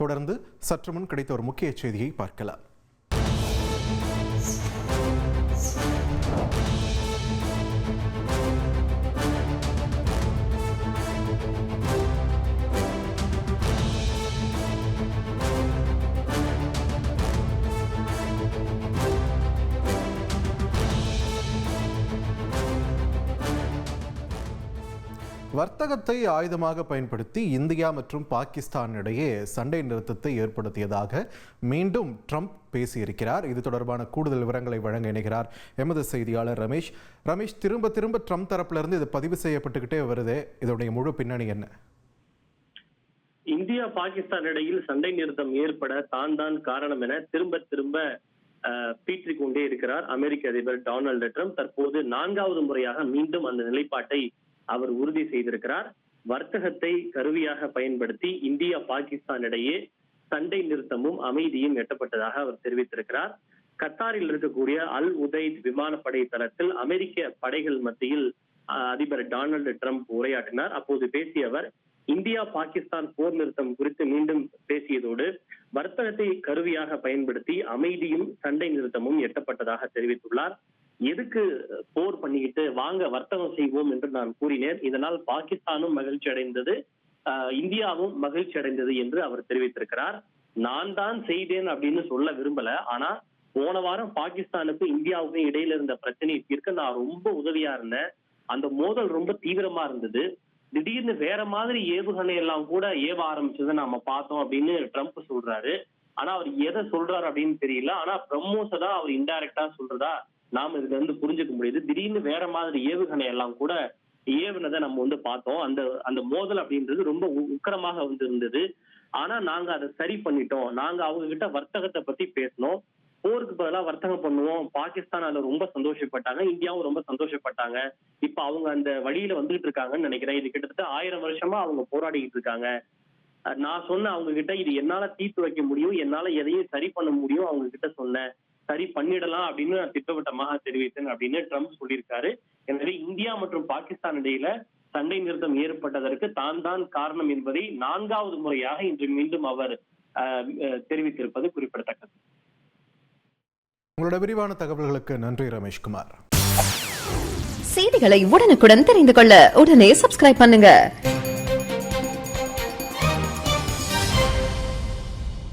தொடர்ந்து சற்று முன் கிடைத்த ஒரு முக்கிய செய்தியை பார்க்கலாம். வர்த்தகத்தை ஆயுதமாக பயன்படுத்தி இந்தியா மற்றும் பாகிஸ்தான் இடையே சண்டை நிறுத்தத்தை ஏற்படுத்தியதாக மீண்டும் ட்ரம்ப் பேசியிருக்கிறார். இது தொடர்பான கூடுதல் விவரங்களை வழங்க இணைகிறார் எமது செய்தியாளர் ரமேஷ். திரும்ப ட்ரம்ப் தரப்பிலிருந்து இது பதிவு செய்யப்பட்டுக்கிட்டே வருது. இதோடைய முழு பின்னணி என்ன? இந்தியா பாகிஸ்தான் இடையில் சண்டை நிறுத்தம் ஏற்பட தான் காரணம் என திரும்ப பீற்றிக் கொண்டே இருக்கிறார் அமெரிக்க அதிபர் டொனால்டு ட்ரம்ப். தற்போது 4வது முறையாக மீண்டும் அந்த நிலைப்பாட்டை அவர் உறுதி செய்திருக்கிறார். வர்த்தகத்தை கருவியாக பயன்படுத்தி இந்தியா பாகிஸ்தான் இடையே சண்டை நிறுத்தமும் அமைதியும் எட்டப்பட்டதாக அவர் தெரிவித்திருக்கிறார். கத்தாரில் இருக்கக்கூடிய அல் உதைத் விமானப்படை தளத்தில் அமெரிக்க படைகள் மத்தியில் அதிபர் டொனால்டு ட்ரம்ப் உரையாற்றினார். அப்போது பேசிய அவர் இந்தியா பாகிஸ்தான் போர் நிறுத்தம் குறித்து மீண்டும் பேசியதோடு வர்த்தகத்தை கருவியாக பயன்படுத்தி அமைதியும் சண்டை நிறுத்தமும் எட்டப்பட்டதாக தெரிவித்துள்ளார். எதுக்கு போர் பண்ணிக்கிட்டு வாங்க வர்த்தகம் செய்வோம் என்று நான் கூறினேன். இதனால் பாகிஸ்தானும் மகிழ்ச்சி அடைந்தது, இந்தியாவும் மகிழ்ச்சி அடைந்தது என்று அவர் தெரிவித்திருக்கிறார். நான் தான் செய்தேன் அப்படின்னு சொல்ல விரும்பல. ஆனா போன வாரம் பாகிஸ்தானுக்கும் இந்தியாவுக்கும் இடையில இருந்த பிரச்சனையை தீர்க்க நான் ரொம்ப உதவியா இருந்தேன். அந்த மோதல் ரொம்ப தீவிரமா இருந்தது. திடீர்னு வேற மாதிரி ஏவுகணை எல்லாம் கூட ஏவ ஆரம்பிச்சதை நாம பார்த்தோம் அப்படின்னு ட்ரம்ப் சொல்றாரு. ஆனா அவர் எதை சொல்றாரு அப்படின்னு தெரியல. ஆனா பிரம்மோஸை தான் அவர் இன்டைரக்டா சொல்றதா நாம இதுல இருந்து புரிஞ்சுக்க முடியுது. திடீர்னு வேற மாதிரி ஏவுகணை எல்லாம் கூட ஏவுனதை நம்ம பார்த்தோம். அந்த மோதல் அப்படின்றது ரொம்ப உக்கிரமாக இருந்தது. ஆனா நாங்க அதை சரி பண்ணிட்டோம். நாங்க அவங்க கிட்ட வர்த்தகத்தை பத்தி பேசணும். போருக்கு பதிலாக வர்த்தகம் பண்ணுவோம். பாகிஸ்தான் அதுல ரொம்ப சந்தோஷப்பட்டாங்க, இந்தியாவும் ரொம்ப சந்தோஷப்பட்டாங்க. இப்ப அவங்க அந்த வழியில வந்துகிட்டு இருக்காங்கன்னு நினைக்கிறேன். இது கிட்டத்தட்ட 1000 வருஷமா அவங்க போராடிக்கிட்டு இருக்காங்க. நான் சொன்ன அவங்க கிட்ட இது என்னால தீர்த்து வைக்க முடியும், என்னால எதையும் சரி பண்ண முடியும் அவங்க கிட்ட சொன்னேன். சரி பண்ணிடலாம் அப்படின்னு நான் திட்டவட்டமாக தெரிவித்தேன் அப்படின்னு ட்ரம்ப் சொல்லியிருக்காரு. எனவே இந்தியா மற்றும் பாகிஸ்தான் இடையில சண்டை நிறுத்தம் ஏற்பட்டதற்கு தான் காரணம் என்பதை 4வது முறையாக இன்று மீண்டும் அவர் தெரிவித்திருப்பது குறிப்பிடத்தக்கது. உங்களோட விரிவான தகவல்களுக்கு நன்றி ரமேஷ்குமார். செய்திகளை உடனுக்குடன் தெரிந்து கொள்ள உடனே சப்ஸ்கிரைப் பண்ணுங்க.